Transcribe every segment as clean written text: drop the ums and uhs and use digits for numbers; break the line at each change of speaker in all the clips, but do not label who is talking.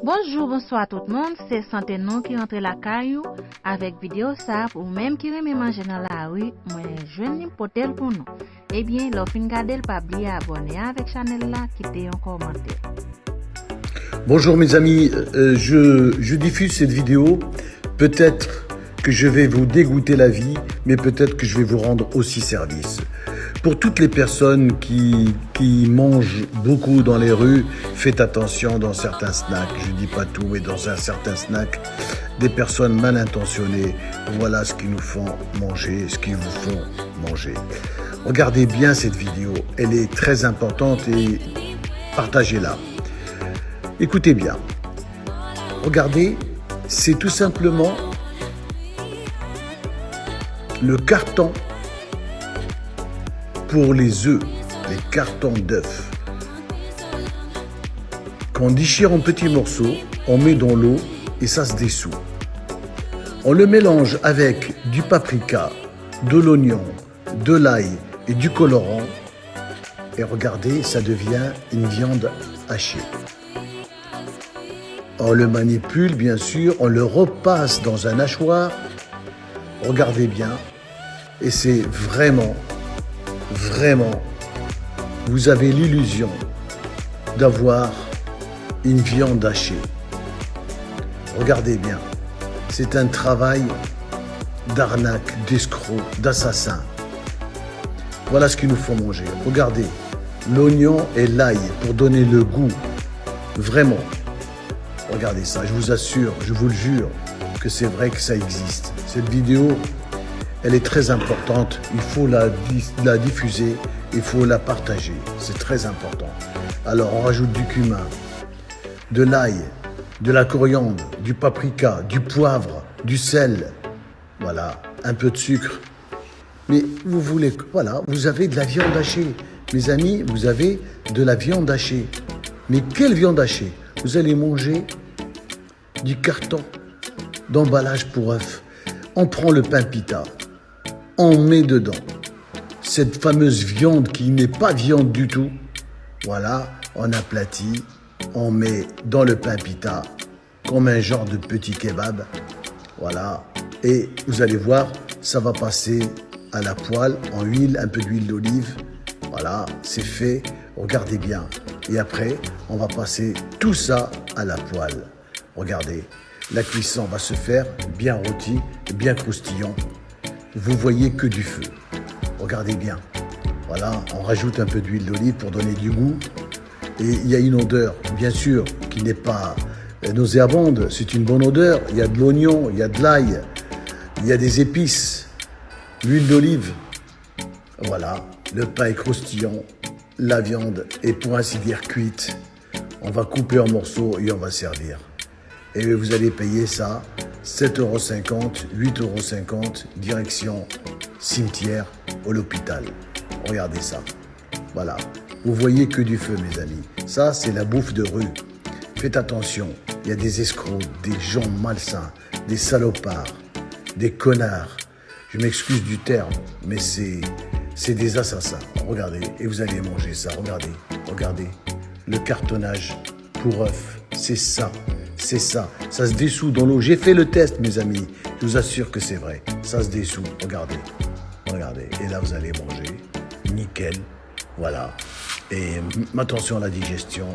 Bonjour, bonsoir tout le monde, c'est Santé Non qui rentre la caillou avec vidéo ça ou même qui remet manger dans la rue, moi je n'ai pas tel pour nous. Eh bien, l'offre garder pas oublier abonner avec channel là, quitter un commentaire.
Bonjour mes amis, je diffuse cette vidéo, peut-être que je vais vous dégoûter la vie, mais peut-être que je vais vous rendre aussi service. Pour toutes les personnes qui mangent beaucoup dans les rues, faites attention dans certains snacks, je ne dis pas tout, mais dans un certain snack, des personnes mal intentionnées, voilà ce qu'ils nous font manger, ce qu'ils vous font manger. Regardez bien cette vidéo, elle est très importante et partagez-la. Écoutez bien, regardez, c'est tout simplement le carton pour les œufs, les cartons d'œufs. Qu'on déchire en petits morceaux, on met dans l'eau et ça se dissout. On le mélange avec du paprika, de l'oignon, de l'ail et du colorant. Et regardez, ça devient une viande hachée. On le manipule, bien sûr, on le repasse dans un hachoir. Regardez bien. Et c'est vraiment, vous avez l'illusion d'avoir une viande hachée. Regardez bien. C'est un travail d'arnaque, d'escroc, d'assassin. Voilà ce qu'il nous faut manger. Regardez, l'oignon et l'ail pour donner le goût. Vraiment. Regardez ça, je vous assure, je vous le jure, que c'est vrai que ça existe. Cette vidéo, elle est très importante, il faut la diffuser, il faut la partager, c'est très important. Alors on rajoute du cumin, de l'ail, de la coriandre, du paprika, du poivre, du sel, voilà, un peu de sucre. Mais vous voulez, voilà, vous avez de la viande hachée. Mes amis, vous avez de la viande hachée. Mais quelle viande hachée? Vous allez manger du carton d'emballage pour œufs. On prend le pain pita, on met dedans cette fameuse viande qui n'est pas viande du tout. Voilà, on aplatit, on met dans le pain pita comme un genre de petit kebab. Voilà, et vous allez voir, ça va passer à la poêle en huile, un peu d'huile d'olive. Voilà, c'est fait, regardez bien. Et après, on va passer tout ça à la poêle. Regardez, la cuisson va se faire bien rôti, bien croustillant. Vous voyez que du feu. Regardez bien. Voilà, on rajoute un peu d'huile d'olive pour donner du goût. Et il y a une odeur, bien sûr, qui n'est pas nauséabonde. C'est une bonne odeur. Il y a de l'oignon, il y a de l'ail, il y a des épices, l'huile d'olive. Voilà, le pain est croustillant. La viande est pour ainsi dire cuite. On va couper en morceaux et on va servir. Et vous allez payer ça 7,50 €, 8,50 €, direction cimetière ou l'hôpital. Regardez ça. Voilà. Vous voyez que du feu, mes amis. Ça, c'est la bouffe de rue. Faites attention. Il y a des escrocs, des gens malsains, des salopards, des connards. Je m'excuse du terme, mais c'est des assassins. Regardez, et vous allez manger ça. Regardez. Le cartonnage pour œufs, c'est ça. Ça se dissout dans l'eau. J'ai fait le test, mes amis. Je vous assure que c'est vrai. Ça se dissout. Regardez. Et là, vous allez manger. Nickel. Voilà. Et attention à la digestion.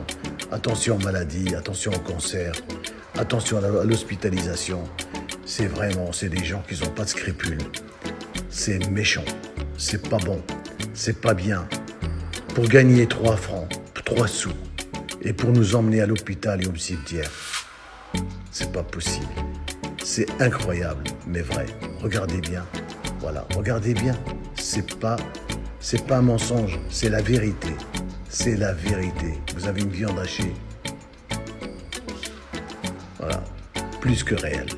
Attention aux maladies. Attention au cancer. Attention à l'hospitalisation. C'est des gens qui n'ont pas de scrupules. C'est méchant. C'est pas bon. C'est pas bien. Pour gagner 3 francs, 3 sous. Et pour nous emmener à l'hôpital et au cimetière. C'est pas possible. C'est incroyable, mais vrai. Regardez bien. Voilà, regardez bien. C'est pas un mensonge, c'est la vérité. C'est la vérité. Vous avez une viande hachée. Voilà, plus que réelle.